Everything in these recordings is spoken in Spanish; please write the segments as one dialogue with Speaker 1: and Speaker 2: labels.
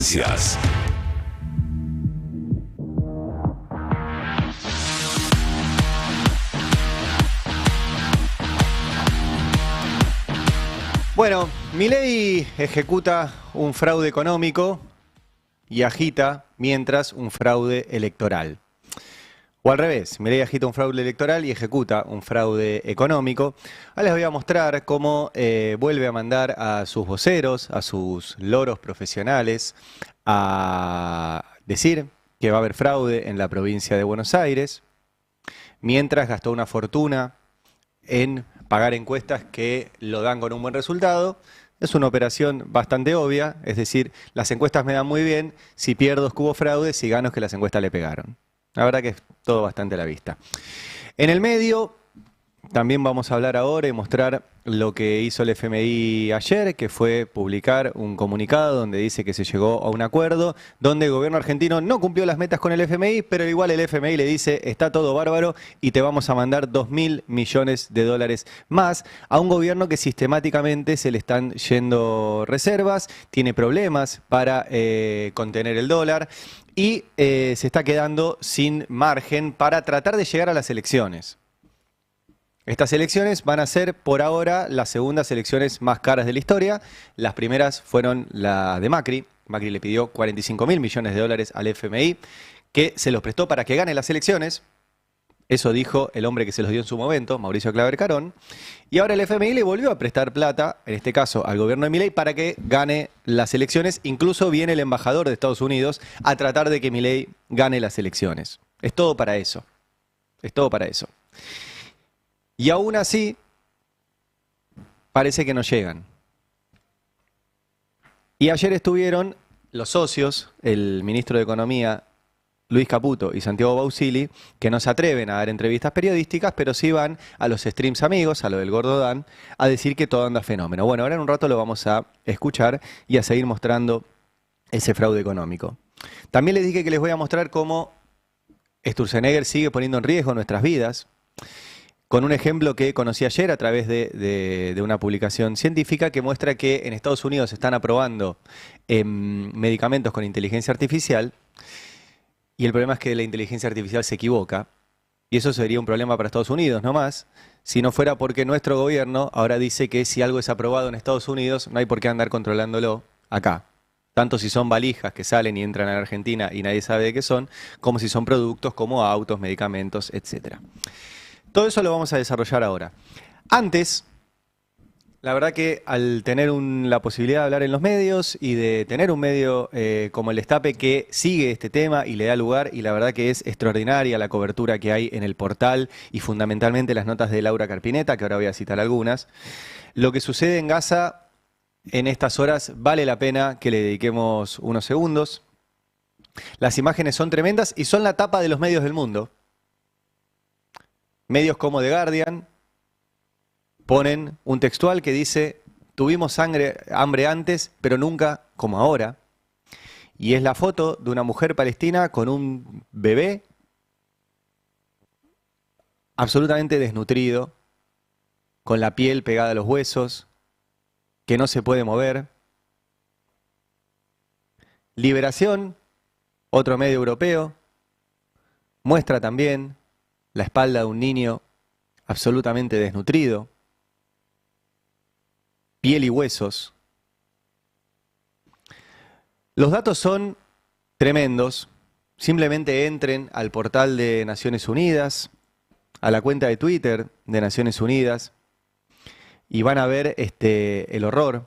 Speaker 1: Gracias.
Speaker 2: Bueno, Milei ejecuta un fraude económico y agita mientras un fraude electoral. O al revés, Milei agita un fraude electoral y ejecuta un fraude económico. Ahora les voy a mostrar cómo vuelve a mandar a sus voceros, a sus loros profesionales, a decir que va a haber fraude en la provincia de Buenos Aires, mientras gastó una fortuna en pagar encuestas que lo dan con un buen resultado. Es una operación bastante obvia, es decir, las encuestas me dan muy bien, si pierdo es que hubo fraude, si gano es que las encuestas le pegaron. La verdad que es todo bastante a la vista. En el medio, también vamos a hablar ahora y mostrar lo que hizo el FMI ayer, que fue publicar un comunicado donde dice que se llegó a un acuerdo, donde el gobierno argentino no cumplió las metas con el FMI, pero igual el FMI le dice, está todo bárbaro y te vamos a mandar 2.000 millones de dólares más a un gobierno que sistemáticamente se le están yendo reservas, tiene problemas para contener el dólar y se está quedando sin margen para tratar de llegar a las elecciones. Estas elecciones van a ser, por ahora, las segundas elecciones más caras de la historia. Las primeras fueron la de Macri. Macri le pidió 45.000 millones de dólares al FMI, que se los prestó para que gane las elecciones. Eso dijo el hombre que se los dio en su momento, Mauricio Claver Carón. Y ahora el FMI le volvió a prestar plata, en este caso al gobierno de Milei, para que gane las elecciones. Incluso viene el embajador de Estados Unidos a tratar de que Milei gane las elecciones. Es todo para eso. Es todo para eso. Y aún así, parece que no llegan. Y ayer estuvieron los socios, el ministro de Economía, Luis Caputo, y Santiago Bausili, que no se atreven a dar entrevistas periodísticas, pero sí van a los streams amigos, a lo del Gordo Dan, a decir que todo anda fenómeno. Bueno, ahora en un rato lo vamos a escuchar y a seguir mostrando ese fraude económico. También les dije que les voy a mostrar cómo Sturzenegger sigue poniendo en riesgo nuestras vidas, con un ejemplo que conocí ayer a través de una publicación científica que muestra que en Estados Unidos están aprobando medicamentos con inteligencia artificial y el problema es que la inteligencia artificial se equivoca y eso sería un problema para Estados Unidos, no más, si no fuera porque nuestro gobierno ahora dice que si algo es aprobado en Estados Unidos no hay por qué andar controlándolo acá. Tanto si son valijas que salen y entran a la Argentina y nadie sabe de qué son, como si son productos como autos, medicamentos, etcétera. Todo eso lo vamos a desarrollar ahora. Antes, la verdad que al tener la posibilidad de hablar en los medios y de tener un medio como el Destape que sigue este tema y le da lugar, y la verdad que es extraordinaria la cobertura que hay en el portal y fundamentalmente las notas de Laura Carpineta, que ahora voy a citar algunas, lo que sucede en Gaza en estas horas vale la pena que le dediquemos unos segundos. Las imágenes son tremendas y son la tapa de los medios del mundo. Medios como The Guardian ponen un textual que dice, tuvimos hambre antes, pero nunca como ahora. Y es la foto de una mujer palestina con un bebé absolutamente desnutrido, con la piel pegada a los huesos, que no se puede mover. Liberación, otro medio europeo, muestra también la espalda de un niño absolutamente desnutrido, piel y huesos. Los datos son tremendos. Simplemente entren al portal de Naciones Unidas, a la cuenta de Twitter de Naciones Unidas, y van a ver el horror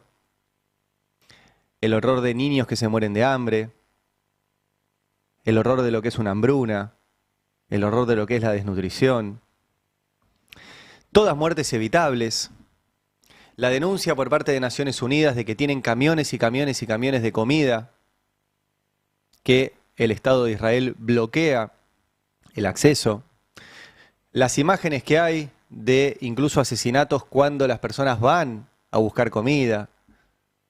Speaker 2: de niños que se mueren de hambre, el horror de lo que es una hambruna, el horror de lo que es la desnutrición, todas muertes evitables, la denuncia por parte de Naciones Unidas de que tienen camiones y camiones y camiones de comida, que el Estado de Israel bloquea el acceso, las imágenes que hay de incluso asesinatos cuando las personas van a buscar comida,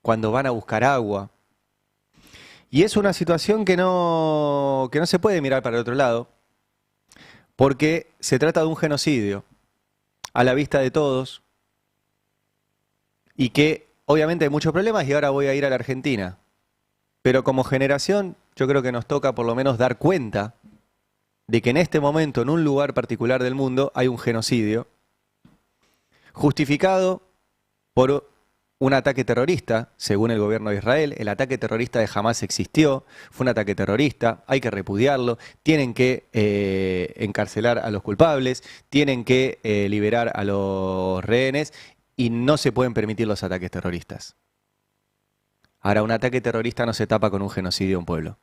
Speaker 2: cuando van a buscar agua. Y es una situación que no se puede mirar para el otro lado, porque se trata de un genocidio a la vista de todos y que obviamente hay muchos problemas y ahora voy a ir a la Argentina. Pero como generación, yo creo que nos toca por lo menos dar cuenta de que en este momento, en un lugar particular del mundo, hay un genocidio justificado por un ataque terrorista, según el gobierno de Israel. El ataque terrorista de Hamás existió, fue un ataque terrorista, hay que repudiarlo, tienen que encarcelar a los culpables, tienen que liberar a los rehenes y no se pueden permitir los ataques terroristas. Ahora, un ataque terrorista no se tapa con un genocidio de un pueblo.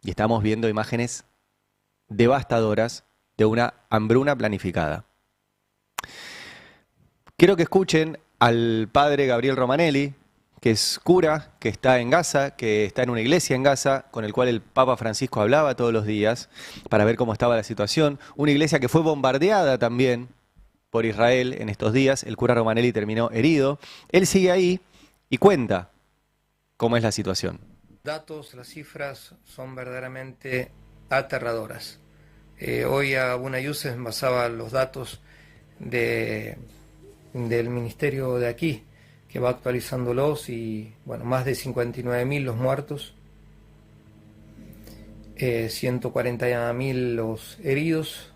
Speaker 2: Y estamos viendo imágenes devastadoras de una hambruna planificada. Quiero que escuchen al padre Gabriel Romanelli, que es cura, que está en Gaza, que está en una iglesia en Gaza, con el cual el Papa Francisco hablaba todos los días para ver cómo estaba la situación. Una iglesia que fue bombardeada también por Israel en estos días. El cura Romanelli terminó herido. Él sigue ahí y cuenta cómo es la situación.
Speaker 1: Datos, las cifras son verdaderamente aterradoras. Hoy Abuna Youssef basaba los datos del ministerio de aquí, que va actualizándolos, y bueno, más de 59.000 los muertos, 140.000 los heridos,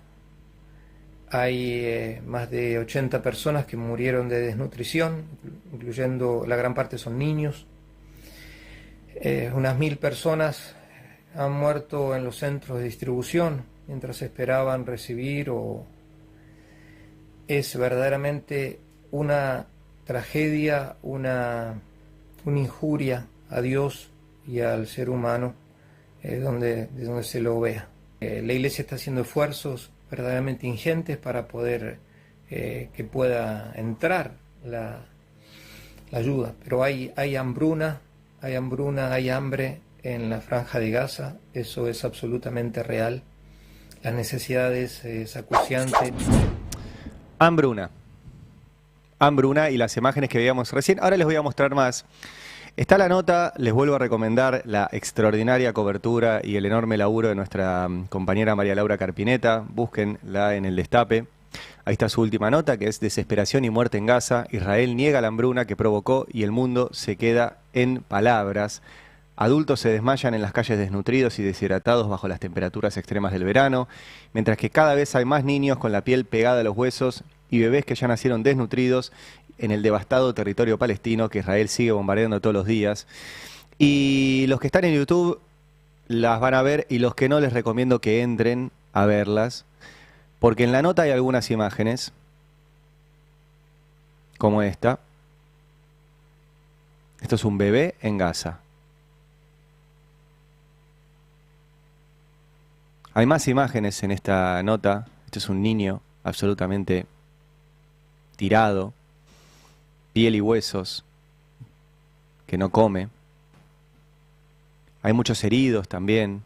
Speaker 1: hay más de 80 personas que murieron de desnutrición, incluyendo la gran parte son niños. Unas 1.000 personas han muerto en los centros de distribución mientras esperaban recibir. Es verdaderamente una tragedia, una injuria a Dios y al ser humano, de donde se lo vea. La Iglesia está haciendo esfuerzos verdaderamente ingentes para poder que pueda entrar la ayuda, pero hay hambruna. Hay hambre en la Franja de Gaza, eso es absolutamente real. Las necesidades es acuciante.
Speaker 2: Hambruna y las imágenes que veíamos recién. Ahora les voy a mostrar más. Está la nota, les vuelvo a recomendar la extraordinaria cobertura y el enorme laburo de nuestra compañera María Laura Carpineta. Búsquenla en el Destape. Ahí está su última nota, que es Desesperación y muerte en Gaza. Israel niega la hambruna que provocó y el mundo se queda en palabras. Adultos se desmayan en las calles desnutridos y deshidratados bajo las temperaturas extremas del verano, mientras que cada vez hay más niños con la piel pegada a los huesos y bebés que ya nacieron desnutridos en el devastado territorio palestino que Israel sigue bombardeando todos los días. Y los que están en YouTube las van a ver, y los que no, les recomiendo que entren a verlas, porque en la nota hay algunas imágenes, como esta. Esto es un bebé en Gaza. Hay más imágenes en esta nota. Este es un niño absolutamente tirado, piel y huesos, que no come. Hay muchos heridos también.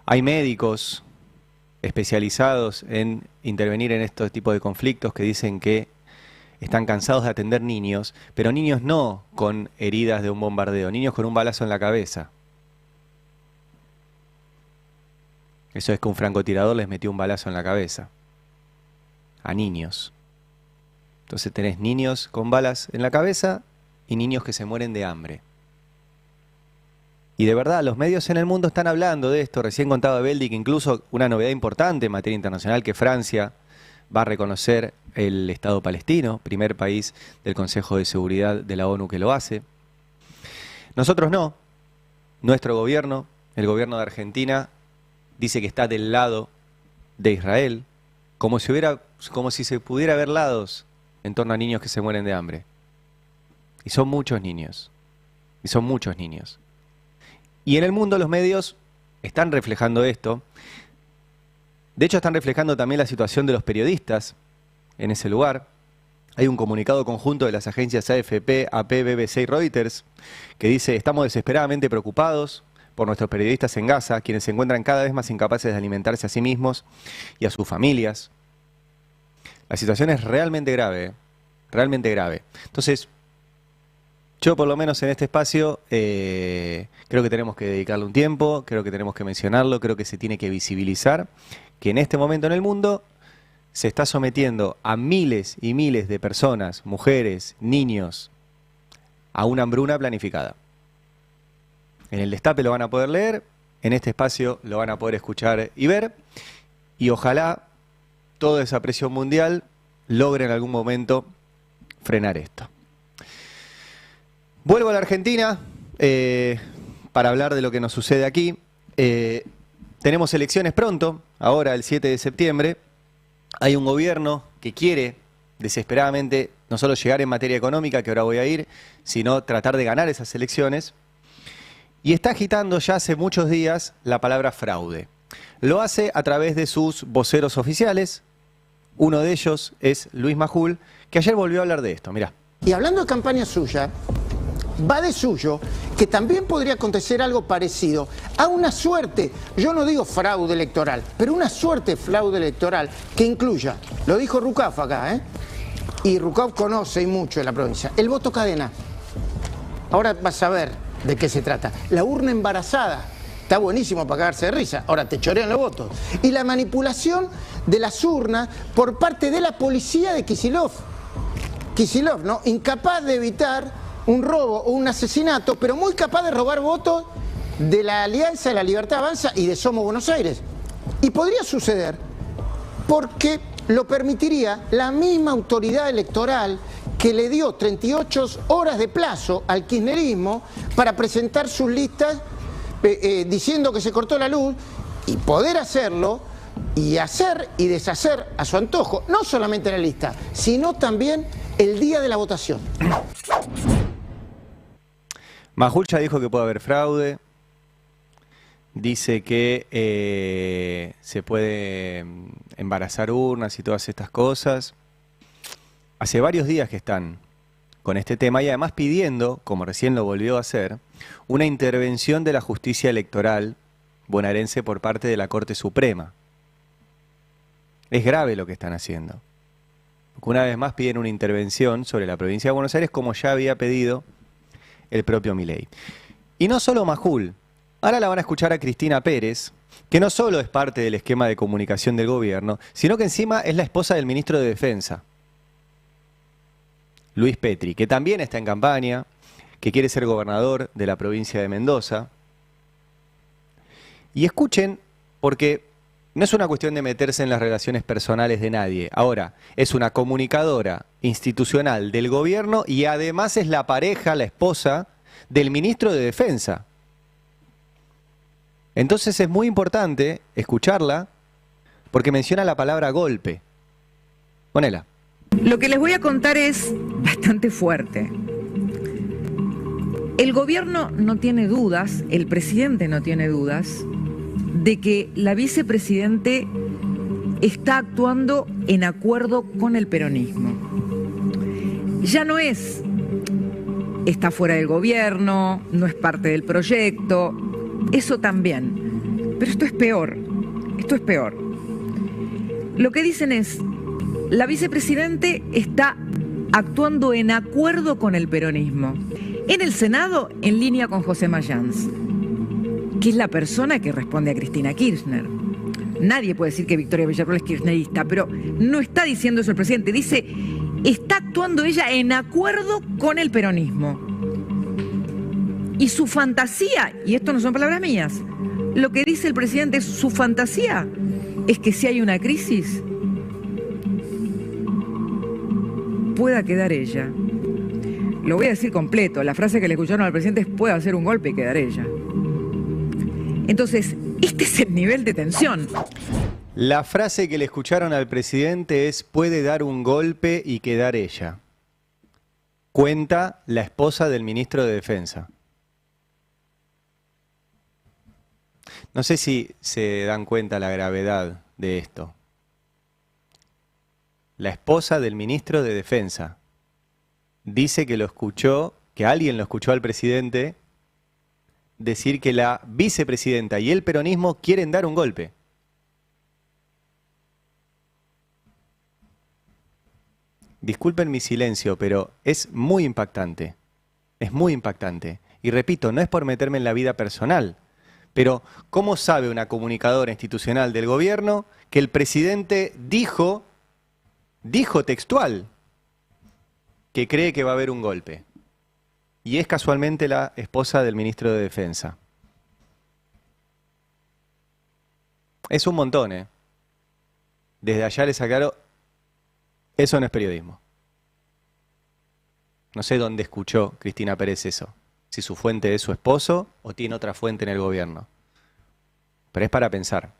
Speaker 2: Hay médicos especializados en intervenir en estos tipos de conflictos que dicen que están cansados de atender niños, pero niños no con heridas de un bombardeo, niños con un balazo en la cabeza. Eso es que un francotirador les metió un balazo en la cabeza a niños. Entonces tenés niños con balas en la cabeza y niños que se mueren de hambre. Y de verdad, los medios en el mundo están hablando de esto. Recién contaba Beldi que incluso una novedad importante en materia internacional, que Francia va a reconocer el Estado palestino, primer país del Consejo de Seguridad de la ONU que lo hace. Nosotros no. Nuestro gobierno, el gobierno de Argentina, dice que está del lado de Israel, como si se pudiera ver lados en torno a niños que se mueren de hambre. Y son muchos niños. Y son muchos niños. Y en el mundo los medios están reflejando esto. De hecho, están reflejando también la situación de los periodistas en ese lugar. Hay un comunicado conjunto de las agencias AFP, AP, BBC y Reuters que dice: estamos desesperadamente preocupados por nuestros periodistas en Gaza, quienes se encuentran cada vez más incapaces de alimentarse a sí mismos y a sus familias. La situación es realmente grave, realmente grave. Entonces, yo por lo menos en este espacio creo que tenemos que dedicarle un tiempo, creo que tenemos que mencionarlo, creo que se tiene que visibilizar que en este momento en el mundo se está sometiendo a miles y miles de personas, mujeres, niños, a una hambruna planificada. En el Destape lo van a poder leer, en este espacio lo van a poder escuchar y ver, y ojalá toda esa presión mundial logre en algún momento frenar esto. Vuelvo a la Argentina para hablar de lo que nos sucede aquí. Tenemos elecciones pronto, ahora el 7 de septiembre. Hay un gobierno que quiere desesperadamente no solo llegar en materia económica, que ahora voy a ir, sino tratar de ganar esas elecciones. Y está agitando ya hace muchos días la palabra fraude. Lo hace a través de sus voceros oficiales. Uno de ellos es Luis Majul, que ayer volvió a hablar de esto. Mirá.
Speaker 3: Y hablando de campaña suya, va de suyo que también podría acontecer algo parecido a una suerte, yo no digo fraude electoral, pero una suerte de fraude electoral que incluya, lo dijo Rucaf acá, y Rucaf conoce y mucho de la provincia, el voto cadena. Ahora vas a ver de qué se trata. La urna embarazada, está buenísimo para cagarse de risa, ahora te chorean los votos. Y la manipulación de las urnas por parte de la policía de Kicillof. Kicillof, ¿no? Incapaz de evitar un robo o un asesinato, pero muy capaz de robar votos de la Alianza de la Libertad Avanza y de Somos Buenos Aires. Y podría suceder porque lo permitiría la misma autoridad electoral que le dio 38 horas de plazo al kirchnerismo para presentar sus listas diciendo que se cortó la luz y poder hacerlo y hacer y deshacer a su antojo, no solamente la lista, sino también el día de la votación.
Speaker 2: Majul ya dijo que puede haber fraude, dice que se puede embarazar urnas y todas estas cosas. Hace varios días que están con este tema y además pidiendo, como recién lo volvió a hacer, una intervención de la justicia electoral bonaerense por parte de la Corte Suprema. Es grave lo que están haciendo, porque una vez más piden una intervención sobre la provincia de Buenos Aires como ya había pedido el propio Milei. Y no solo Majul, ahora la van a escuchar a Cristina Pérez, que no solo es parte del esquema de comunicación del gobierno, sino que encima es la esposa del ministro de Defensa, Luis Petri, que también está en campaña, que quiere ser gobernador de la provincia de Mendoza. Y escuchen, porque no es una cuestión de meterse en las relaciones personales de nadie. Ahora, es una comunicadora institucional del gobierno y además es la pareja, la esposa del ministro de Defensa. Entonces es muy importante escucharla porque menciona la palabra golpe. Ponela.
Speaker 4: Lo que les voy a contar es bastante fuerte. El gobierno no tiene dudas, el presidente no tiene dudas, de que la vicepresidente está actuando en acuerdo con el peronismo. Ya no está fuera del gobierno, no es parte del proyecto, eso también. Pero esto es peor, esto es peor. Lo que dicen es, la vicepresidente está actuando en acuerdo con el peronismo. En el Senado, en línea con José Mayans, que es la persona que responde a Cristina Kirchner. Nadie puede decir que Victoria Villarruel es kirchnerista, pero no está diciendo eso el presidente. Dice, está actuando ella en acuerdo con el peronismo. Y su fantasía, y esto no son palabras mías, lo que dice el presidente es su fantasía, es que si hay una crisis, pueda quedar ella. Lo voy a decir completo, la frase que le escucharon al presidente es puede hacer un golpe y quedar ella. Entonces, este es el nivel de tensión.
Speaker 2: La frase que le escucharon al presidente es puede dar un golpe y quedar ella. Cuenta la esposa del ministro de Defensa. No sé si se dan cuenta la gravedad de esto. La esposa del ministro de Defensa dice que lo escuchó, que alguien lo escuchó al presidente decir que la vicepresidenta y el peronismo quieren dar un golpe. Disculpen mi silencio, pero es muy impactante. Es muy impactante. Y repito, no es por meterme en la vida personal, pero ¿cómo sabe una comunicadora institucional del gobierno que el presidente dijo textual que cree que va a haber un golpe? y es casualmente la esposa del ministro de Defensa. Es un montón, ¿eh? Desde allá les aclaro, eso no es periodismo. No sé dónde escuchó Cristina Pérez eso. Si su fuente es su esposo o tiene otra fuente en el gobierno. Pero es para pensar.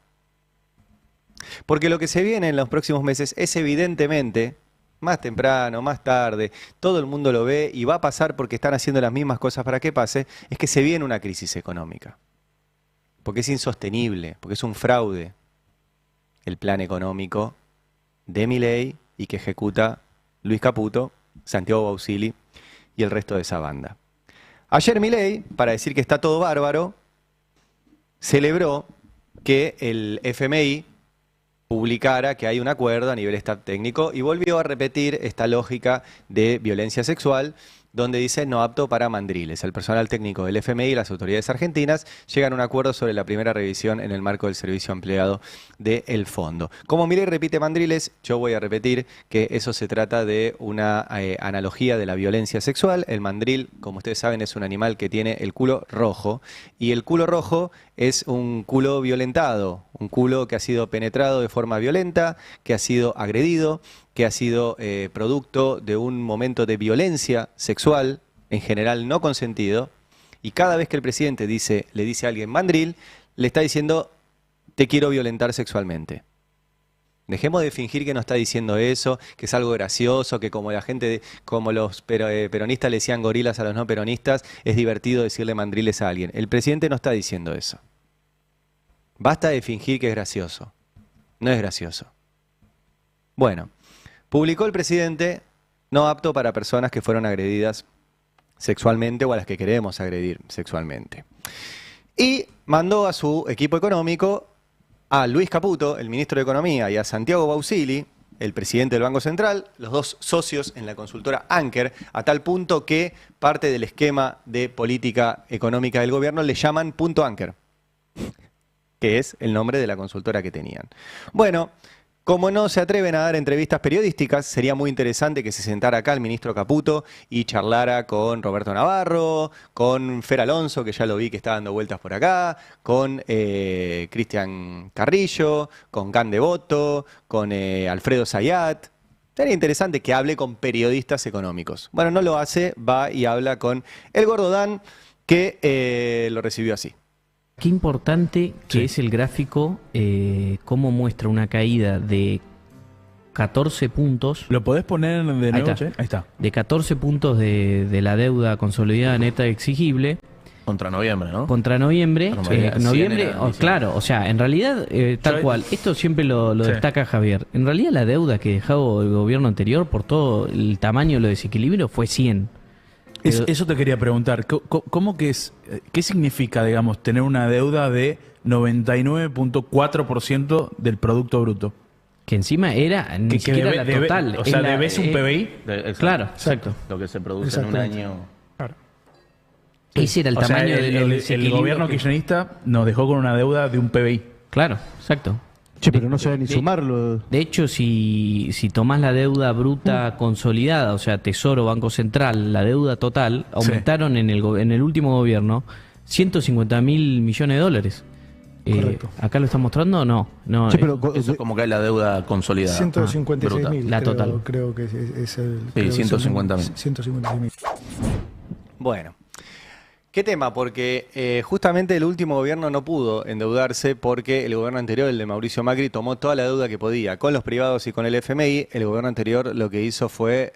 Speaker 2: Porque lo que se viene en los próximos meses es evidentemente, más temprano, más tarde, todo el mundo lo ve y va a pasar porque están haciendo las mismas cosas para que pase, es que se viene una crisis económica. Porque es insostenible, porque es un fraude el plan económico de Milei y que ejecuta Luis Caputo, Santiago Bausili y el resto de esa banda. Ayer Milei, para decir que está todo bárbaro, celebró que el FMI publicara que hay un acuerdo a nivel staff técnico y volvió a repetir esta lógica de violencia sexual, donde dice no apto para mandriles. El personal técnico del FMI y las autoridades argentinas llegan a un acuerdo sobre la primera revisión en el marco del servicio ampliado del fondo. Como Milei repite mandriles, yo voy a repetir que eso se trata de una analogía de la violencia sexual. El mandril, como ustedes saben, es un animal que tiene el culo rojo y el culo rojo es un culo violentado, un culo que ha sido penetrado de forma violenta, que ha sido agredido, que ha sido producto de un momento de violencia sexual, en general no consentido, y cada vez que el presidente le dice a alguien mandril, le está diciendo, te quiero violentar sexualmente. Dejemos de fingir que no está diciendo eso, que es algo gracioso, que como la gente, como los peronistas le decían gorilas a los no peronistas, es divertido decirle mandriles a alguien. El presidente no está diciendo eso. Basta de fingir que es gracioso. No es gracioso. Bueno, publicó el presidente no apto para personas que fueron agredidas sexualmente o a las que queremos agredir sexualmente. Y mandó a su equipo económico a Luis Caputo, el ministro de Economía, y a Santiago Bausili, el presidente del Banco Central, los dos socios en la consultora Anker, a tal punto que parte del esquema de política económica del gobierno le llaman Punto Anker, que es el nombre de la consultora que tenían. Bueno, como no se atreven a dar entrevistas periodísticas, sería muy interesante que se sentara acá el ministro Caputo y charlara con Roberto Navarro, con Fer Alonso, que ya lo vi que está dando vueltas por acá, con Cristian Carrillo, con Can Devoto, con Alfredo Zayat. Sería interesante que hable con periodistas económicos. Bueno, no lo hace, va y habla con el Gordo Dan, que lo recibió así.
Speaker 5: Qué importante que es el gráfico, cómo muestra una caída de 14 puntos.
Speaker 6: ¿Lo podés poner de nuevo? Ahí está.
Speaker 5: De 14 puntos de la deuda consolidada neta exigible.
Speaker 7: Contra noviembre, ¿no?
Speaker 5: Contra noviembre. Noviembre, claro, o sea, en realidad, tal cual, esto siempre lo destaca Javier. En realidad la deuda que dejó el gobierno anterior por todo el tamaño de los desequilibrios fue 100.
Speaker 6: Eso te quería preguntar. ¿Cómo que es? ¿Qué significa, digamos, tener una deuda de 99.4% del Producto Bruto?
Speaker 5: Que encima era ni siquiera la total.
Speaker 6: O sea, debes un PBI.
Speaker 5: Claro, exacto.
Speaker 7: Lo que se produce en un año.
Speaker 6: Claro.
Speaker 5: Ese era el tamaño del
Speaker 6: el gobierno kirchnerista nos dejó con una deuda de un PBI.
Speaker 5: Claro, exacto.
Speaker 8: Che, pero no sabe ni sumarlo.
Speaker 5: De hecho, si tomás la deuda bruta consolidada, o sea, Tesoro, Banco Central, la deuda total, aumentaron en el último gobierno 150.000 millones de dólares. ¿Acá lo está mostrando? No.
Speaker 7: Che, pero eso como que es la deuda consolidada.
Speaker 8: 156.000.
Speaker 5: La total.
Speaker 8: Creo que es el...
Speaker 7: Sí, 150.000.
Speaker 8: 156.000.
Speaker 2: Bueno. ¿Qué tema? Porque justamente el último gobierno no pudo endeudarse porque el gobierno anterior, el de Mauricio Macri, tomó toda la deuda que podía con los privados y con el FMI. El gobierno anterior lo que hizo fue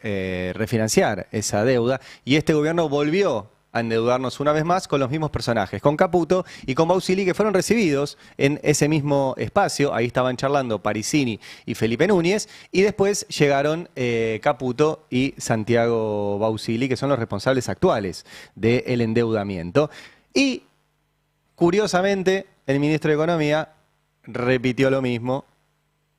Speaker 2: refinanciar esa deuda y este gobierno volvió a endeudarnos una vez más con los mismos personajes, con Caputo y con Bausili, que fueron recibidos en ese mismo espacio. Ahí estaban charlando Parisini y Felipe Núñez, y después llegaron Caputo y Santiago Bausili, que son los responsables actuales del endeudamiento. Y, curiosamente, el ministro de Economía repitió lo mismo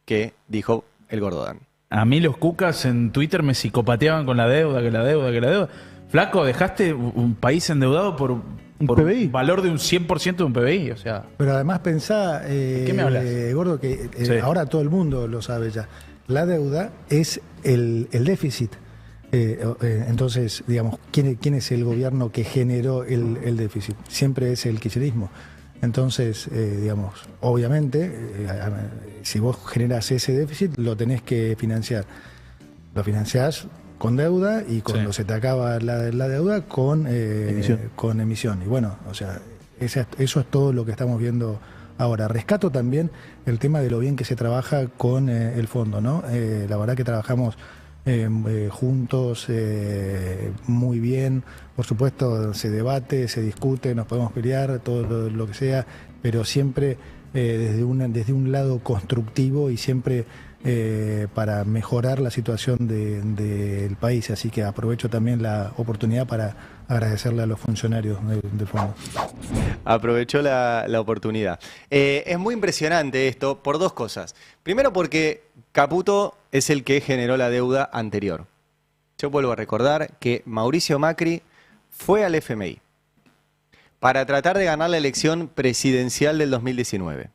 Speaker 2: que dijo el Gordo Dan.
Speaker 6: A mí los cucas en Twitter me psicopateaban con la deuda, que la deuda. Flaco, dejaste un país endeudado por un valor de un 100% de un PBI, o sea...
Speaker 8: Pero además pensá,
Speaker 6: ¿qué me hablas?
Speaker 8: Gordo, que ahora todo el mundo lo sabe ya. La deuda es el déficit. Entonces, digamos, ¿quién es el gobierno que generó el déficit? Siempre es el kirchnerismo. Entonces, digamos, obviamente, si vos generás ese déficit, lo tenés que financiar. Lo financiás con deuda y cuando se te acaba la deuda, con emisión. Y bueno, o sea, eso es todo lo que estamos viendo ahora. Rescato también el tema de lo bien que se trabaja con el fondo, ¿no? La verdad que trabajamos juntos muy bien. Por supuesto, se debate, se discute, nos podemos pelear, todo lo que sea, pero siempre desde un lado constructivo y siempre para mejorar la situación del país. Así que aprovecho también la oportunidad para agradecerle a los funcionarios del fondo.
Speaker 2: Aprovechó la oportunidad. Es muy impresionante esto por dos cosas. Primero porque Caputo es el que generó la deuda anterior. Yo vuelvo a recordar que Mauricio Macri fue al FMI para tratar de ganar la elección presidencial del 2019.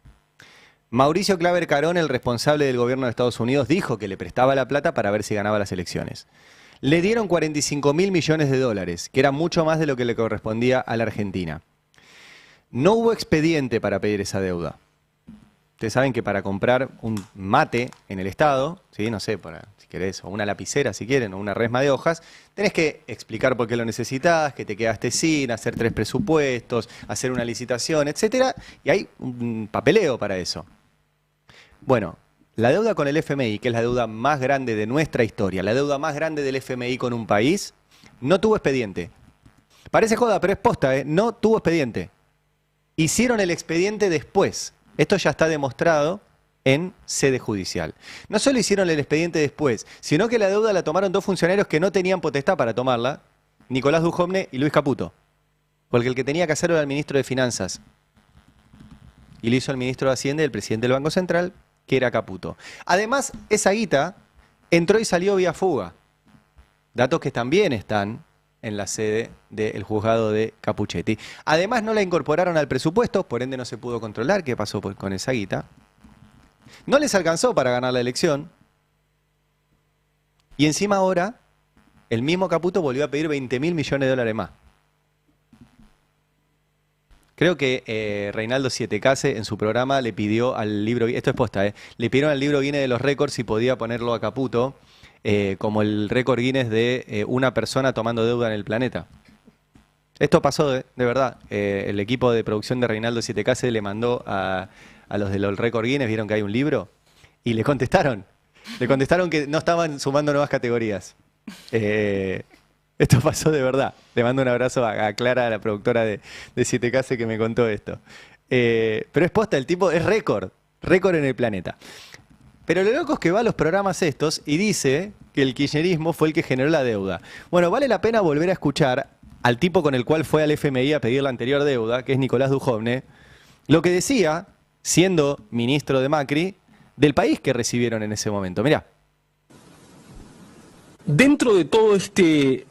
Speaker 2: Mauricio Claver Carón, el responsable del gobierno de Estados Unidos, dijo que le prestaba la plata para ver si ganaba las elecciones. Le dieron 45.000 millones de dólares, que era mucho más de lo que le correspondía a la Argentina. No hubo expediente para pedir esa deuda. Ustedes saben que para comprar un mate en el Estado, ¿sí? No sé, si querés, o una lapicera si quieren, o una resma de hojas, tenés que explicar por qué lo necesitas, que te quedaste sin, hacer 3 presupuestos, hacer una licitación, etcétera, y hay un papeleo para eso. Bueno, la deuda con el FMI, que es la deuda más grande de nuestra historia, la deuda más grande del FMI con un país, no tuvo expediente. Parece joda, pero es posta, ¿eh? No tuvo expediente. Hicieron el expediente después. Esto ya está demostrado en sede judicial. No solo hicieron el expediente después, sino que la deuda la tomaron 2 funcionarios que no tenían potestad para tomarla, Nicolás Dujovne y Luis Caputo. Porque el que tenía que hacerlo era el ministro de Finanzas. Y lo hizo el ministro de Hacienda y el presidente del Banco Central, que era Caputo. Además, esa guita entró y salió vía fuga. Datos que también están en la sede del juzgado de Capuchetti. Además, no la incorporaron al presupuesto, por ende no se pudo controlar qué pasó con esa guita. No les alcanzó para ganar la elección. Y encima ahora, el mismo Caputo volvió a pedir 20.000 millones de dólares más. Creo que Reinaldo Sietecase en su programa le pidió al libro, esto es posta, le pidieron al libro Guinness de los récords si podía ponerlo a Caputo como el récord Guinness de una persona tomando deuda en el planeta. Esto pasó de verdad. El equipo de producción de Reinaldo Sietecase le mandó a los de los récord Guinness, vieron que hay un libro, y le contestaron. Le contestaron que no estaban sumando nuevas categorías. Esto pasó de verdad. Le mando un abrazo a Clara, la productora de Sietecase, que me contó esto. Pero es posta, el tipo es récord en el planeta. Pero lo loco es que va a los programas estos y dice que el kirchnerismo fue el que generó la deuda. Bueno, vale la pena volver a escuchar al tipo con el cual fue al FMI a pedir la anterior deuda, que es Nicolás Dujovne, lo que decía, siendo ministro de Macri, del país que recibieron en ese momento. Mirá.
Speaker 9: Dentro de todo este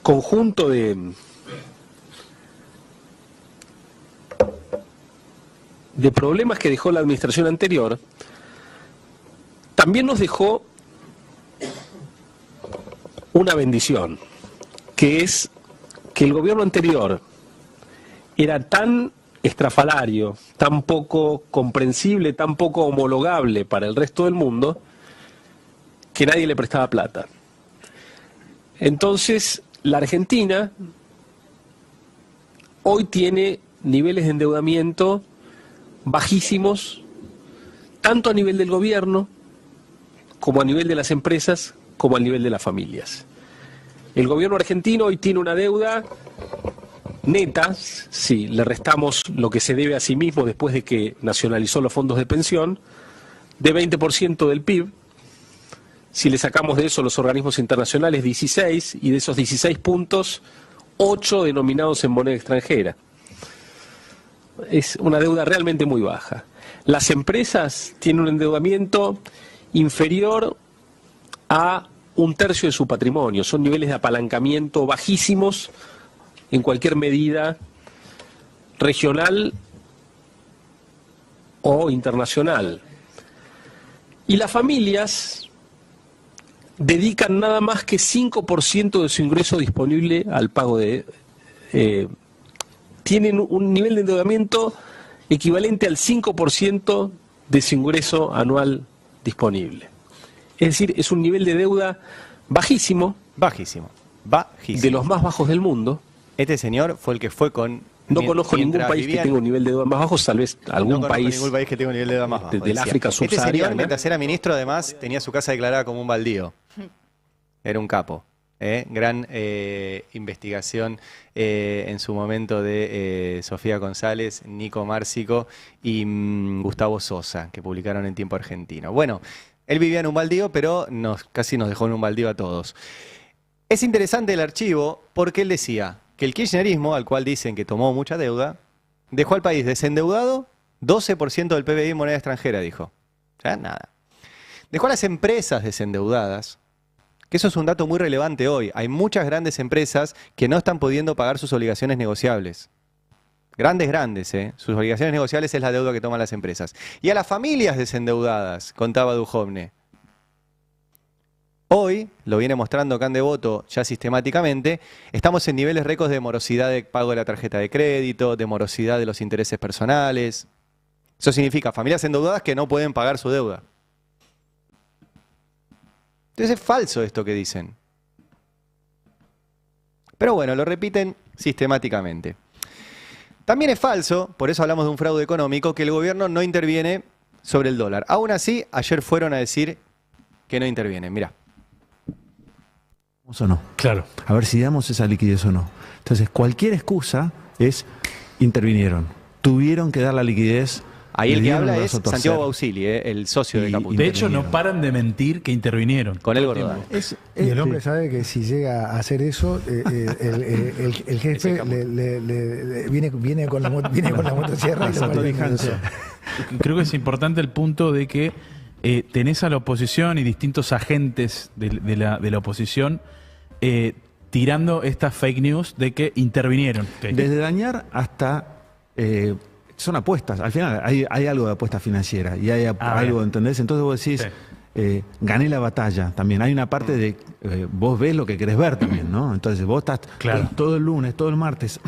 Speaker 9: conjunto de problemas que dejó la administración anterior, también nos dejó una bendición, que es que el gobierno anterior era tan estrafalario, tan poco comprensible, tan poco homologable para el resto del mundo, que nadie le prestaba plata. Entonces, la Argentina hoy tiene niveles de endeudamiento bajísimos, tanto a nivel del gobierno, como a nivel de las empresas, como a nivel de las familias. El gobierno argentino hoy tiene una deuda neta, si le restamos lo que se debe a sí mismo después de que nacionalizó los fondos de pensión, de 20% del PIB. Si le sacamos de eso los organismos internacionales, 16, y de esos 16 puntos, 8 denominados en moneda extranjera. Es una deuda realmente muy baja. Las empresas tienen un endeudamiento inferior a 1/3 de su patrimonio. Son niveles de apalancamiento bajísimos en cualquier medida regional o internacional. Y las familias dedican nada más que 5% de su ingreso disponible al pago de... tienen un nivel de endeudamiento equivalente al 5% de su ingreso anual disponible. Es decir, es un nivel de deuda bajísimo.
Speaker 2: Bajísimo.
Speaker 9: De los más bajos del mundo.
Speaker 2: Este señor fue el que fue con...
Speaker 9: No conozco ningún país que tenga un nivel de deuda más bajo, tal vez algún país...
Speaker 2: ningún país que tenga un nivel de deuda más bajo.
Speaker 9: Del África subsahariana.
Speaker 2: Este señor, mientras era ministro, además, tenía su casa declarada como un baldío. Era un capo. Gran investigación en su momento de Sofía González, Nico Márcico y Gustavo Sosa, que publicaron en Tiempo Argentino. Bueno, él vivía en un baldío, pero casi nos dejó en un baldío a todos. Es interesante el archivo porque él decía que el kirchnerismo, al cual dicen que tomó mucha deuda, dejó al país desendeudado, 12% del PBI en moneda extranjera, dijo. O sea, nada. Dejó a las empresas desendeudadas, que eso es un dato muy relevante hoy. Hay muchas grandes empresas que no están pudiendo pagar sus obligaciones negociables. Grandes, ¿eh? Sus obligaciones negociables es la deuda que toman las empresas. Y a las familias desendeudadas, contaba Duhovne. Hoy, lo viene mostrando Can Devoto ya sistemáticamente, estamos en niveles récords de morosidad de pago de la tarjeta de crédito, de morosidad de los intereses personales. Eso significa familias endeudadas que no pueden pagar su deuda. Entonces es falso esto que dicen. Pero bueno, lo repiten sistemáticamente. También es falso, por eso hablamos de un fraude económico, que el gobierno no interviene sobre el dólar. Aún así, ayer fueron a decir que no intervienen. Mirá.
Speaker 10: ¿O no? Claro. A ver si damos esa liquidez o no. Entonces, cualquier excusa es intervinieron. Tuvieron que dar la liquidez.
Speaker 2: Ahí el que habla es Santiago Bausili, el socio de Caputo.
Speaker 6: De hecho, no paran de mentir que intervinieron.
Speaker 2: Con el Gordán.
Speaker 8: Y el hombre sabe que si llega a hacer eso, el jefe viene con la motosierra y lo pone.
Speaker 6: Creo que es importante el punto de que tenés a la oposición y distintos agentes de la oposición tirando estas fake news de que intervinieron.
Speaker 10: Desde dañar hasta... son apuestas, al final hay algo de apuesta financiera y hay algo, ¿entendés? Entonces vos decís, gané la batalla también. Hay una parte de, vos ves lo que querés ver también, ¿no? Entonces vos estás todo el lunes, todo el martes,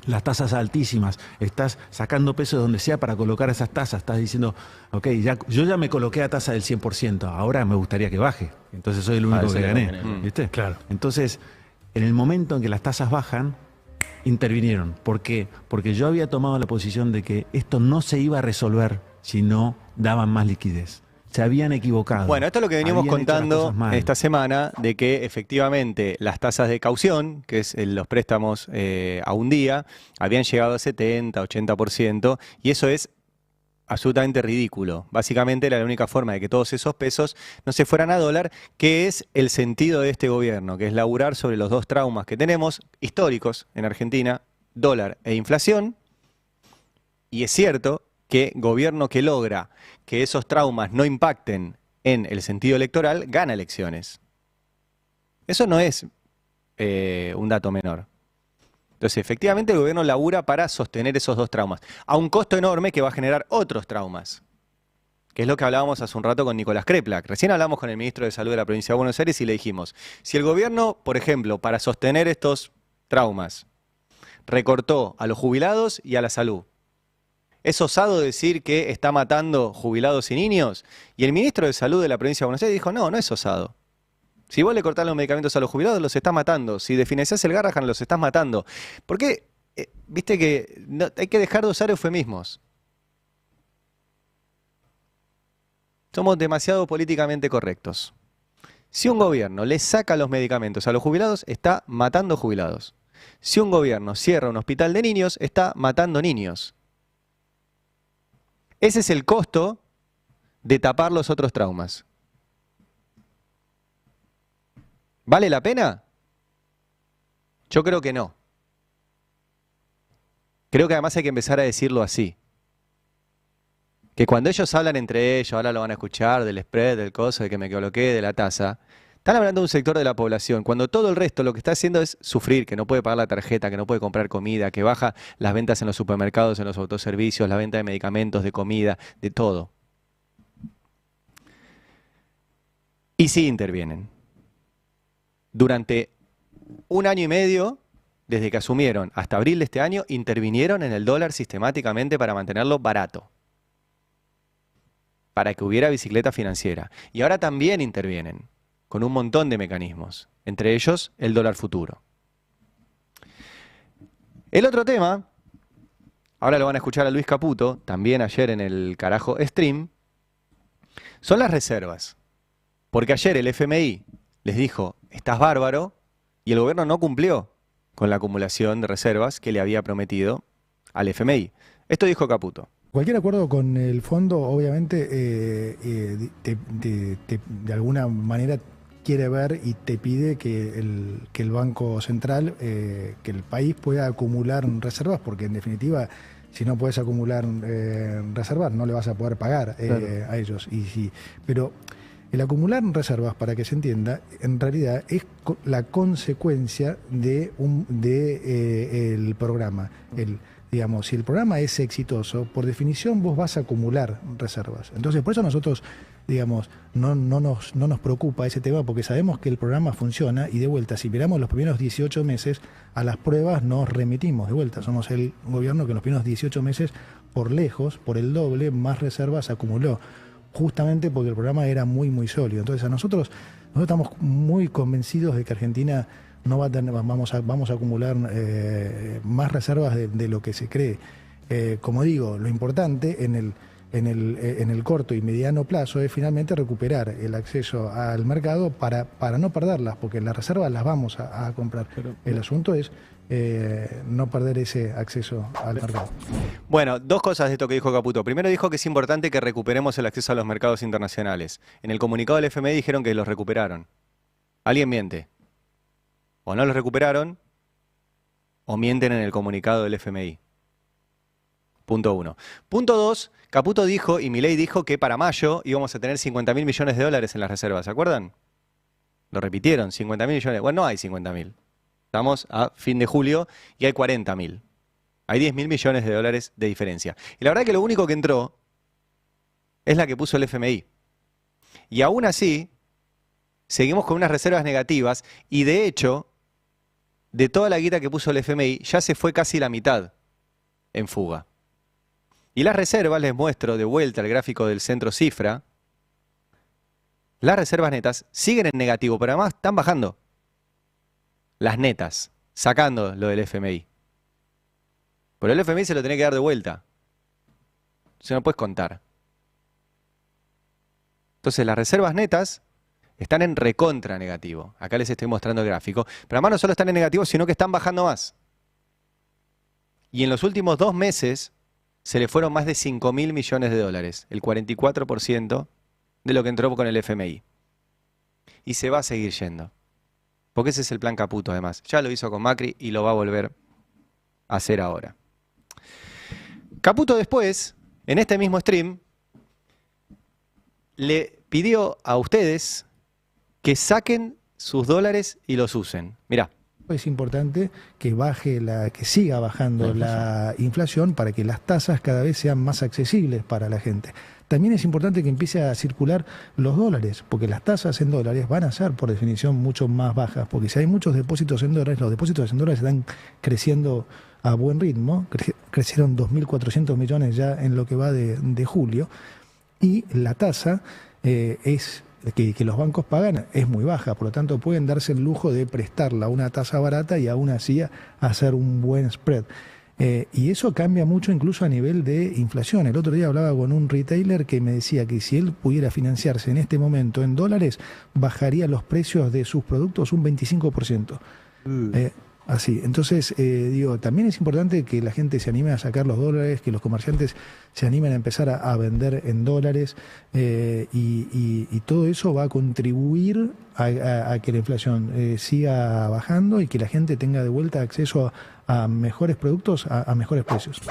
Speaker 10: las tasas altísimas, estás sacando peso de donde sea para colocar esas tasas, estás diciendo, ok, yo ya me coloqué a tasa del 100%, ahora me gustaría que baje, entonces soy el único que gané, ¿viste? Claro. Entonces, en el momento en que las tasas bajan, intervinieron. ¿Por qué? Porque yo había tomado la posición de que esto no se iba a resolver si no daban más liquidez. Se habían equivocado.
Speaker 2: Bueno, esto es lo que venimos contando esta semana, de que efectivamente las tasas de caución, que es los préstamos a un día, habían llegado a 70, 80%, y eso es absolutamente ridículo. Básicamente era la única forma de que todos esos pesos no se fueran a dólar, que es el sentido de este gobierno, que es laburar sobre los dos traumas que tenemos históricos en Argentina, dólar e inflación. Y es cierto que gobierno que logra que esos traumas no impacten en el sentido electoral, gana elecciones. Eso no es un dato menor. Entonces, efectivamente, el gobierno labura para sostener esos dos traumas, a un costo enorme que va a generar otros traumas, que es lo que hablábamos hace un rato con Nicolás Kreplak. Recién hablamos con el ministro de Salud de la provincia de Buenos Aires y le dijimos, si el gobierno, por ejemplo, para sostener estos traumas, recortó a los jubilados y a la salud, ¿es osado decir que está matando jubilados y niños? Y el ministro de Salud de la provincia de Buenos Aires dijo, no, no es osado. Si vos le cortás los medicamentos a los jubilados, los estás matando. Si desfinanciás el Garrahan, los estás matando. ¿Por qué? Viste que hay que dejar de usar eufemismos. Somos demasiado políticamente correctos. Si un gobierno le saca los medicamentos a los jubilados, está matando jubilados. Si un gobierno cierra un hospital de niños, está matando niños. Ese es el costo de tapar los otros traumas. ¿Vale la pena? Yo creo que no. Creo que además hay que empezar a decirlo así. Que cuando ellos hablan entre ellos, ahora lo van a escuchar, del spread, del coso, de que me coloqué, de la tasa, están hablando de un sector de la población, cuando todo el resto lo que está haciendo es sufrir, que no puede pagar la tarjeta, que no puede comprar comida, que baja las ventas en los supermercados, en los autoservicios, la venta de medicamentos, de comida, de todo. Y sí intervienen. Durante un año y medio, desde que asumieron hasta abril de este año, intervinieron en el dólar sistemáticamente para mantenerlo barato, para que hubiera bicicleta financiera. Y ahora también intervienen con un montón de mecanismos, entre ellos el dólar futuro. El otro tema, ahora lo van a escuchar a Luis Caputo, también ayer en el Carajo Stream, son las reservas. Porque ayer el FMI les dijo, estás bárbaro, y el gobierno no cumplió con la acumulación de reservas que le había prometido al FMI. Esto dijo Caputo.
Speaker 8: Cualquier acuerdo con el fondo, obviamente, de alguna manera quiere ver y te pide que el Banco Central, que el país pueda acumular reservas, porque en definitiva, si no puedes acumular reservas, no le vas a poder pagar a ellos. Pero el acumular reservas, para que se entienda, en realidad es la consecuencia de el programa. Digamos, si el programa es exitoso, por definición vos vas a acumular reservas. Entonces, por eso nosotros, digamos, no nos preocupa ese tema, porque sabemos que el programa funciona y de vuelta, si miramos los primeros 18 meses, a las pruebas nos remitimos de vuelta. Somos el gobierno que en los primeros 18 meses, por lejos, por el doble, más reservas acumuló, justamente porque el programa era muy, muy sólido. Entonces, nosotros estamos muy convencidos de que Argentina no va a tener, vamos a acumular más reservas de lo que se cree. Como digo, lo importante en el corto y mediano plazo es finalmente recuperar el acceso al mercado para no perderlas, porque las reservas las vamos a comprar. El asunto es no perder ese acceso al mercado.
Speaker 2: Bueno, dos cosas de esto que dijo Caputo. Primero dijo que es importante que recuperemos el acceso a los mercados internacionales. En el comunicado del FMI dijeron que los recuperaron. ¿Alguien miente? O no los recuperaron, o mienten en el comunicado del FMI. Punto 1. Punto 2, Caputo dijo, y Milei dijo, que para mayo íbamos a tener 50.000 millones de dólares en las reservas, ¿se acuerdan? Lo repitieron, 50.000 millones. Bueno, no hay 50.000. Estamos a fin de julio y hay 40.000. Hay 10.000 millones de dólares de diferencia. Y la verdad que lo único que entró es la que puso el FMI. Y aún así, seguimos con unas reservas negativas y de hecho, de toda la guita que puso el FMI, ya se fue casi la mitad en fuga. Y las reservas, les muestro de vuelta el gráfico del centro cifra, las reservas netas siguen en negativo, pero además están bajando. Las netas, sacando lo del FMI. Pero el FMI se lo tiene que dar de vuelta. Se no puedes contar. Entonces las reservas netas están en recontra negativo. Acá les estoy mostrando el gráfico. Pero además no solo están en negativo, sino que están bajando más. Y en los últimos 2 meses se le fueron más de 5.000 millones de dólares. El 44% de lo que entró con el FMI. Y se va a seguir yendo. Porque ese es el plan Caputo además. Ya lo hizo con Macri y lo va a volver a hacer ahora. Caputo después, en este mismo stream, le pidió a ustedes que saquen sus dólares y los usen. Mirá.
Speaker 8: Es importante que que siga bajando la inflación para que las tasas cada vez sean más accesibles para la gente. También es importante que empiece a circular los dólares, porque las tasas en dólares van a ser por definición mucho más bajas, porque si hay muchos depósitos en dólares, los depósitos en dólares están creciendo a buen ritmo, crecieron 2.400 millones ya en lo que va de julio, y la tasa que los bancos pagan es muy baja, por lo tanto pueden darse el lujo de prestarla a una tasa barata y aún así hacer un buen spread. Y eso cambia mucho incluso a nivel de inflación. El otro día hablaba con un retailer que me decía que si él pudiera financiarse en este momento en dólares, bajaría los precios de sus productos un 25%. Así, entonces también es importante que la gente se anime a sacar los dólares, que los comerciantes se animen a empezar a vender en dólares y todo eso va a contribuir a que la inflación siga bajando y que la gente tenga de vuelta acceso a mejores productos a mejores precios.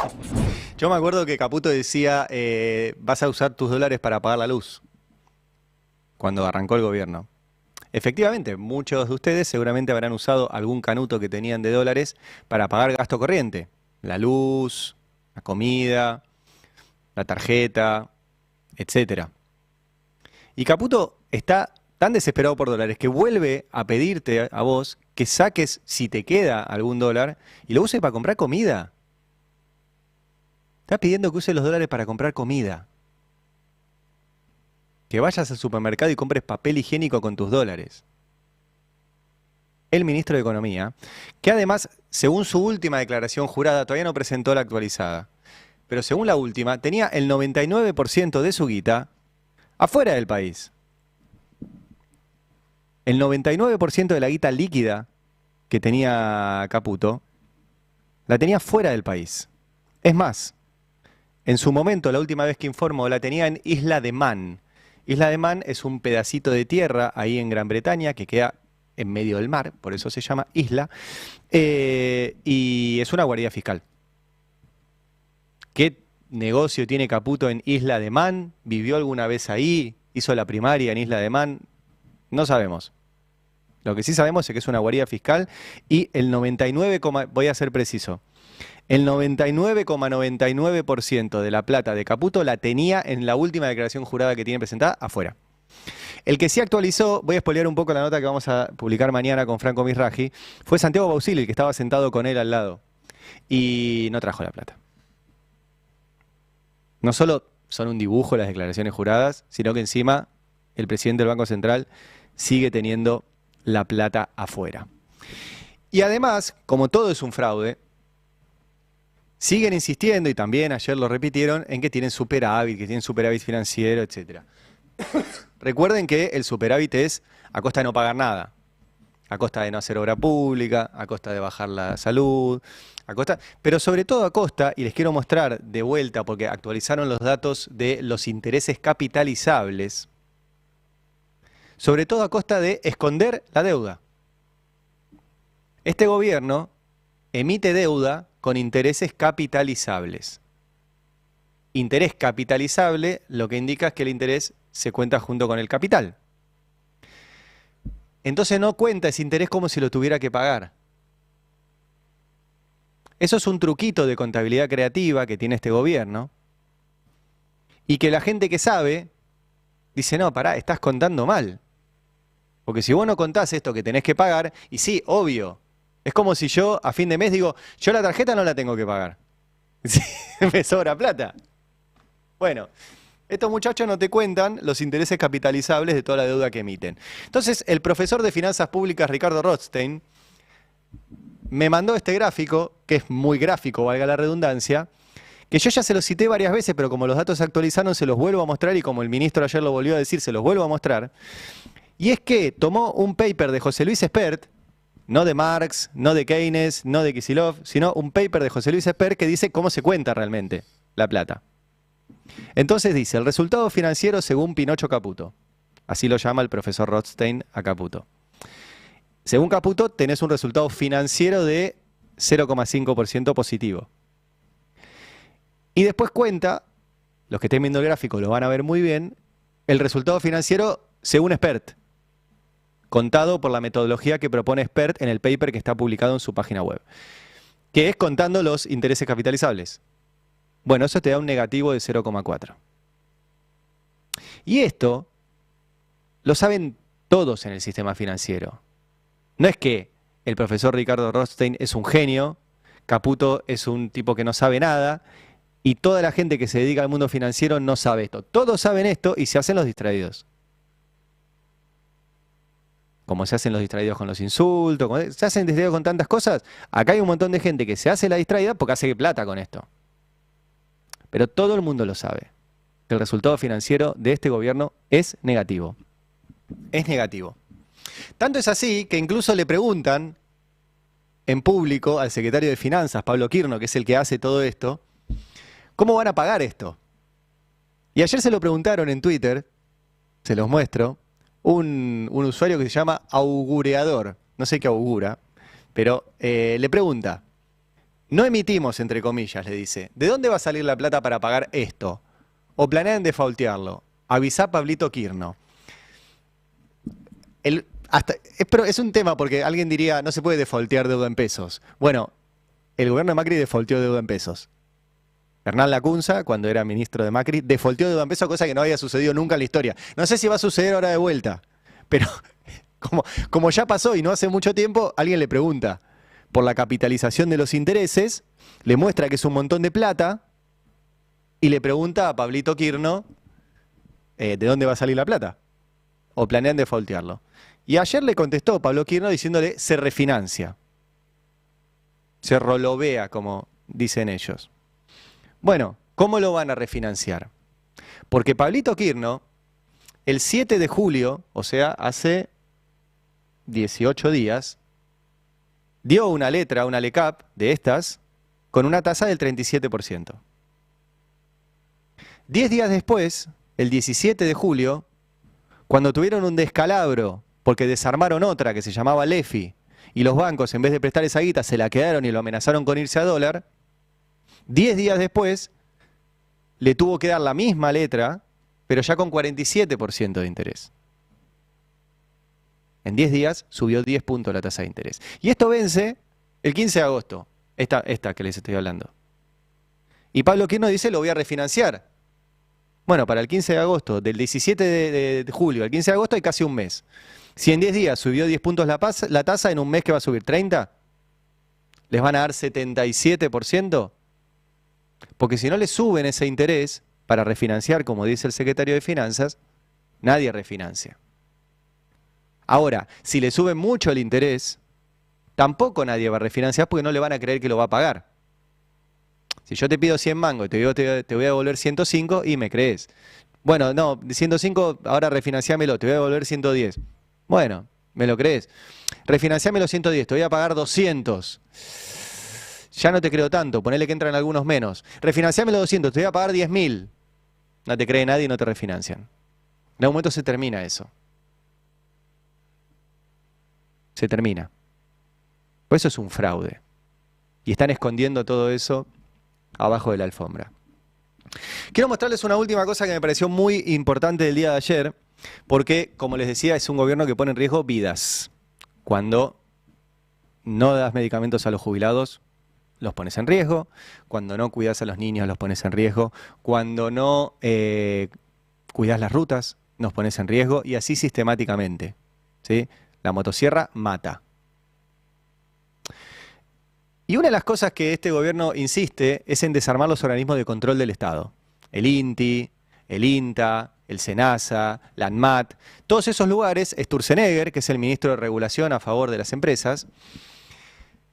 Speaker 2: Yo me acuerdo que Caputo decía, vas a usar tus dólares para pagar la luz, cuando arrancó el gobierno. Efectivamente, muchos de ustedes seguramente habrán usado algún canuto que tenían de dólares para pagar gasto corriente. La luz, la comida, la tarjeta, etc. Y Caputo está tan desesperado por dólares que vuelve a pedirte a vos que saques, si te queda algún dólar, y lo uses para comprar comida. Está pidiendo que uses los dólares para comprar comida. Que vayas al supermercado y compres papel higiénico con tus dólares. El ministro de Economía, que además, según su última declaración jurada, todavía no presentó la actualizada, pero según la última, tenía el 99% de su guita afuera del país. El 99% de la guita líquida que tenía Caputo, la tenía fuera del país. Es más, en su momento, la última vez que informó, la tenía en Isla de Man. Isla de Man es un pedacito de tierra ahí en Gran Bretaña que queda en medio del mar, por eso se llama isla, y es una guarida fiscal. ¿Qué negocio tiene Caputo en Isla de Man? ¿Vivió alguna vez ahí? ¿Hizo la primaria en Isla de Man? No sabemos. Lo que sí sabemos es que es una guarida fiscal y el 99, voy a ser preciso, el 99,99% de la plata de Caputo la tenía en la última declaración jurada que tiene presentada afuera. El que sí actualizó, voy a spoilear un poco la nota que vamos a publicar mañana con Franco Misraji, fue Santiago Bausili, el que estaba sentado con él al lado. Y no trajo la plata. No solo son un dibujo las declaraciones juradas, sino que encima el presidente del Banco Central sigue teniendo la plata afuera. Y además, como todo es un fraude, siguen insistiendo, y también ayer lo repitieron, en que tienen superávit financiero, etcétera. Recuerden que el superávit es a costa de no pagar nada, a costa de no hacer obra pública, a costa de bajar la salud, pero sobre todo a costa, y les quiero mostrar de vuelta porque actualizaron los datos de los intereses capitalizables, sobre todo a costa de esconder la deuda. Este gobierno emite deuda con intereses capitalizables. Interés capitalizable lo que indica es que el interés se cuenta junto con el capital. Entonces no cuenta ese interés como si lo tuviera que pagar. Eso es un truquito de contabilidad creativa que tiene este gobierno y que la gente que sabe dice, no, pará, estás contando mal. Porque si vos no contás esto que tenés que pagar, y sí, obvio, es como si yo a fin de mes digo, yo la tarjeta no la tengo que pagar. Me sobra plata. Bueno, estos muchachos no te cuentan los intereses capitalizables de toda la deuda que emiten. Entonces, el profesor de Finanzas Públicas, Ricardo Rothstein, me mandó este gráfico, que es muy gráfico, valga la redundancia, que yo ya se lo cité varias veces, pero como los datos se actualizaron, se los vuelvo a mostrar, y como el ministro ayer lo volvió a decir, se los vuelvo a mostrar. Y es que tomó un paper de José Luis Espert, no de Marx, no de Keynes, no de Kicillof, sino un paper de José Luis Espert que dice cómo se cuenta realmente la plata. Entonces dice, el resultado financiero según Pinocho Caputo. Así lo llama el profesor Rothstein a Caputo. Según Caputo, tenés un resultado financiero de 0,5% positivo. Y después cuenta, los que estén viendo el gráfico lo van a ver muy bien, el resultado financiero según Espert, contado por la metodología que propone Espert en el paper que está publicado en su página web, que es contando los intereses capitalizables. Bueno, eso te da un negativo de 0,4. Y esto lo saben todos en el sistema financiero. No es que el profesor Ricardo Rothstein es un genio, Caputo es un tipo que no sabe nada, y toda la gente que se dedica al mundo financiero no sabe esto. Todos saben esto y se hacen los distraídos. Como se hacen los distraídos con los insultos, se hacen distraídos con tantas cosas. Acá hay un montón de gente que se hace la distraída porque hace plata con esto. Pero todo el mundo lo sabe. El resultado financiero de este gobierno es negativo. Es negativo. Tanto es así que incluso le preguntan en público al secretario de Finanzas, Pablo Quirno, que es el que hace todo esto, ¿cómo van a pagar esto? Y ayer se lo preguntaron en Twitter, se los muestro, un usuario que se llama Augureador, no sé qué augura, pero le pregunta, no emitimos, entre comillas, le dice, ¿de dónde va a salir la plata para pagar esto? ¿O planean defaultearlo? Avisá Pablito Quirno. Pero es un tema porque alguien diría, no se puede defaultear deuda en pesos. Bueno, el gobierno de Macri defaulteó deuda en pesos. Hernán Lacunza, cuando era ministro de Macri, defaulteó deuda en pesos, cosa que no había sucedido nunca en la historia. No sé si va a suceder ahora de vuelta, Pero como ya pasó y no hace mucho tiempo, alguien le pregunta por la capitalización de los intereses, le muestra que es un montón de plata y le pregunta a Pablito Quirno ¿de dónde va a salir la plata? ¿O planean defaultearlo? Y ayer le contestó Pablo Quirno diciéndole se refinancia. Se rolovea, como dicen ellos. Bueno, ¿cómo lo van a refinanciar? Porque Pablito Quirno, el 7 de julio, o sea, hace 18 días, dio una letra, una LECAP de estas, con una tasa del 37%. 10 días después, el 17 de julio, cuando tuvieron un descalabro, porque desarmaron otra que se llamaba LEFI, y los bancos, en vez de prestar esa guita, se la quedaron y lo amenazaron con irse a dólar, 10 días después, le tuvo que dar la misma letra, pero ya con 47% de interés. En 10 días subió 10 puntos la tasa de interés. Y esto vence el 15 de agosto, esta que les estoy hablando. Y Pablo Quirno dice, lo voy a refinanciar. Bueno, para el 15 de agosto, del 17 de julio al 15 de agosto hay casi un mes. Si en 10 días subió 10 puntos la tasa, en un mes que va a subir 30, ¿les van a dar 77%? Porque si no le suben ese interés para refinanciar, como dice el secretario de Finanzas, nadie refinancia. Ahora, si le suben mucho el interés, tampoco nadie va a refinanciar porque no le van a creer que lo va a pagar. Si yo te pido 100 mangos y te digo te voy a devolver 105 y me crees. Bueno, no, de 105 ahora refinanciámelo, te voy a devolver 110. Bueno, me lo crees. Refinanciámelo 110, te voy a pagar 200. Ya no te creo tanto, ponele que entran algunos menos. Refinanciámelo 200, te voy a pagar 10.000. No te cree nadie y no te refinancian. En algún momento se termina eso. Se termina. Por eso es un fraude. Y están escondiendo todo eso abajo de la alfombra. Quiero mostrarles una última cosa que me pareció muy importante del día de ayer, porque, como les decía, es un gobierno que pone en riesgo vidas. Cuando no das medicamentos a los jubilados, los pones en riesgo. Cuando no cuidas a los niños, los pones en riesgo. Cuando no cuidas las rutas, nos pones en riesgo. Y así sistemáticamente, ¿sí? La motosierra mata. Y una de las cosas que este gobierno insiste es en desarmar los organismos de control del Estado. El INTI, el INTA, el SENASA, la ANMAT, todos esos lugares. Sturzenegger, que es el ministro de Regulación a favor de las empresas,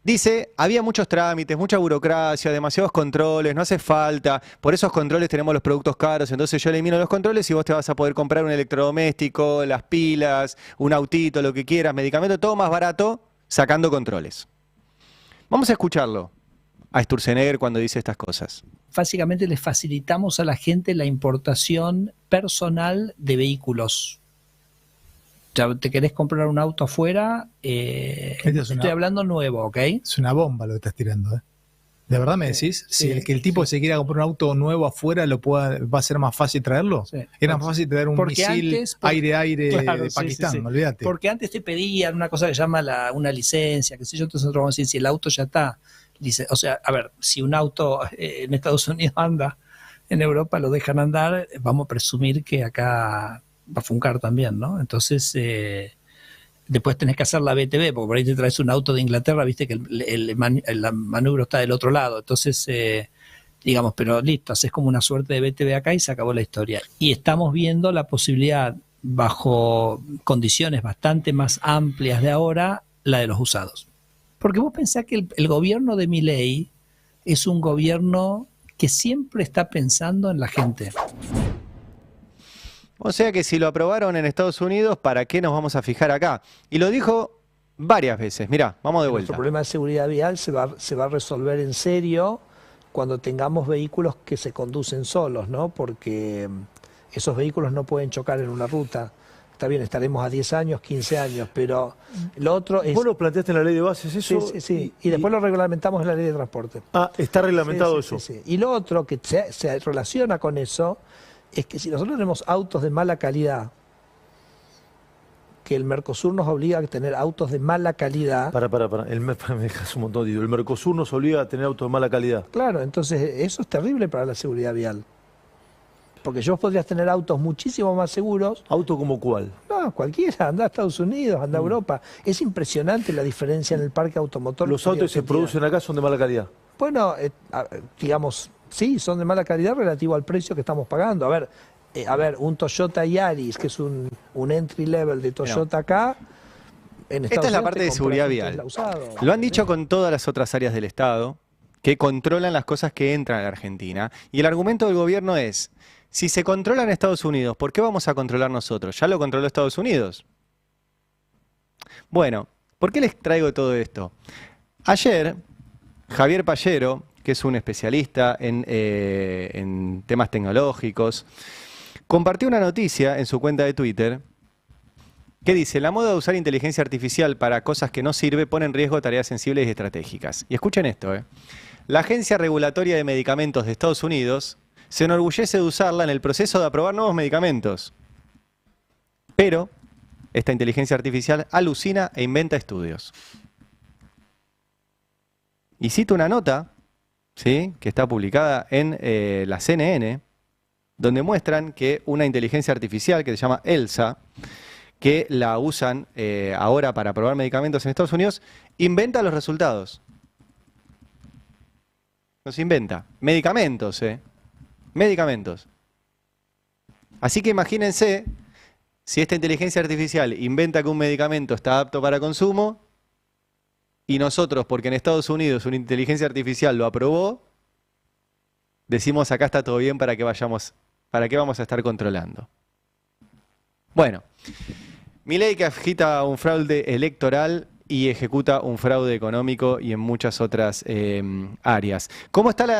Speaker 2: dice, había muchos trámites, mucha burocracia, demasiados controles, no hace falta, por esos controles tenemos los productos caros, entonces yo elimino los controles y vos te vas a poder comprar un electrodoméstico, las pilas, un autito, lo que quieras, medicamento, todo más barato, sacando controles. Vamos a escucharlo a Sturzenegger cuando dice estas cosas.
Speaker 11: Básicamente les facilitamos a la gente la importación personal de vehículos. Ya te querés comprar un auto afuera, estoy hablando nuevo, ¿ok?
Speaker 12: Es una bomba lo que estás tirando, ¿eh? ¿De verdad me decís? Si el tipo se quiera comprar un auto nuevo afuera, ¿va a ser más fácil traerlo? Sí. Era más fácil traer un misil aire-aire de Pakistán, olvídate.
Speaker 11: Porque antes te pedían una cosa que se llama una licencia, qué sé yo, entonces nosotros vamos a decir, si el auto ya está, o sea, a ver, si un auto en Estados Unidos anda, en Europa lo dejan andar, vamos a presumir que acá va a funcar también, ¿no? Entonces, después tenés que hacer la BTV, porque por ahí te traes un auto de Inglaterra, viste que el manubrio está del otro lado. Entonces, digamos, pero listo, haces como una suerte de BTV acá y se acabó la historia. Y estamos viendo la posibilidad, bajo condiciones bastante más amplias de ahora, la de los usados. Porque vos pensás que el gobierno de Milei es un gobierno que siempre está pensando en la gente.
Speaker 2: O sea que si lo aprobaron en Estados Unidos, ¿para qué nos vamos a fijar acá? Y lo dijo varias veces. Mirá, vamos de vuelta.
Speaker 11: Nuestro problema de seguridad vial se va a resolver en serio cuando tengamos vehículos que se conducen solos, ¿no? Porque esos vehículos no pueden chocar en una ruta. Está bien, estaremos a 10 años, 15 años, pero lo otro es...
Speaker 13: ¿Vos lo planteaste en la ley de bases eso?
Speaker 11: Sí. Y después lo reglamentamos en la ley de transporte.
Speaker 13: Ah, está reglamentado eso.
Speaker 11: Sí. Y lo otro que se relaciona con eso es que si nosotros tenemos autos de mala calidad, que el Mercosur nos obliga a tener autos de mala calidad...
Speaker 13: me dejas un montón de el Mercosur nos obliga a tener autos de mala calidad.
Speaker 11: Claro, entonces eso es terrible para la seguridad vial. Porque yo podrías tener autos muchísimo más seguros.
Speaker 13: ¿Auto como cuál?
Speaker 11: No, cualquiera, anda a Estados Unidos, anda a Europa. Es impresionante la diferencia en el parque automotor.
Speaker 13: ¿Los autos que se producen acá son de mala calidad?
Speaker 11: Bueno, digamos, sí, son de mala calidad relativo al precio que estamos pagando. A ver, un Toyota Yaris, que es un entry level de Toyota acá.
Speaker 2: Esta es la parte de seguridad vial. Lo han dicho con todas las otras áreas del Estado, que controlan las cosas que entran a la Argentina. Y el argumento del gobierno es, si se controla en Estados Unidos, ¿por qué vamos a controlar nosotros? Ya lo controló Estados Unidos. Bueno, ¿por qué les traigo todo esto? Ayer, Javier Pallero, que es un especialista en temas tecnológicos, compartió una noticia en su cuenta de Twitter que dice, la moda de usar inteligencia artificial para cosas que no sirve pone en riesgo tareas sensibles y estratégicas. Y escuchen esto, La Agencia Regulatoria de Medicamentos de Estados Unidos se enorgullece de usarla en el proceso de aprobar nuevos medicamentos. Pero esta inteligencia artificial alucina e inventa estudios. Y cito una nota, ¿sí?, que está publicada en la CNN, donde muestran que una inteligencia artificial que se llama ELSA, que la usan ahora para probar medicamentos en Estados Unidos, inventa los resultados. Los inventa. Medicamentos, Medicamentos. Así que imagínense, si esta inteligencia artificial inventa que un medicamento está apto para consumo, y nosotros, porque en Estados Unidos una inteligencia artificial lo aprobó, decimos acá está todo bien, ¿para qué vamos a estar controlando? Bueno, Milei que agita un fraude electoral y ejecuta un fraude económico y en muchas otras áreas. ¿Cómo está la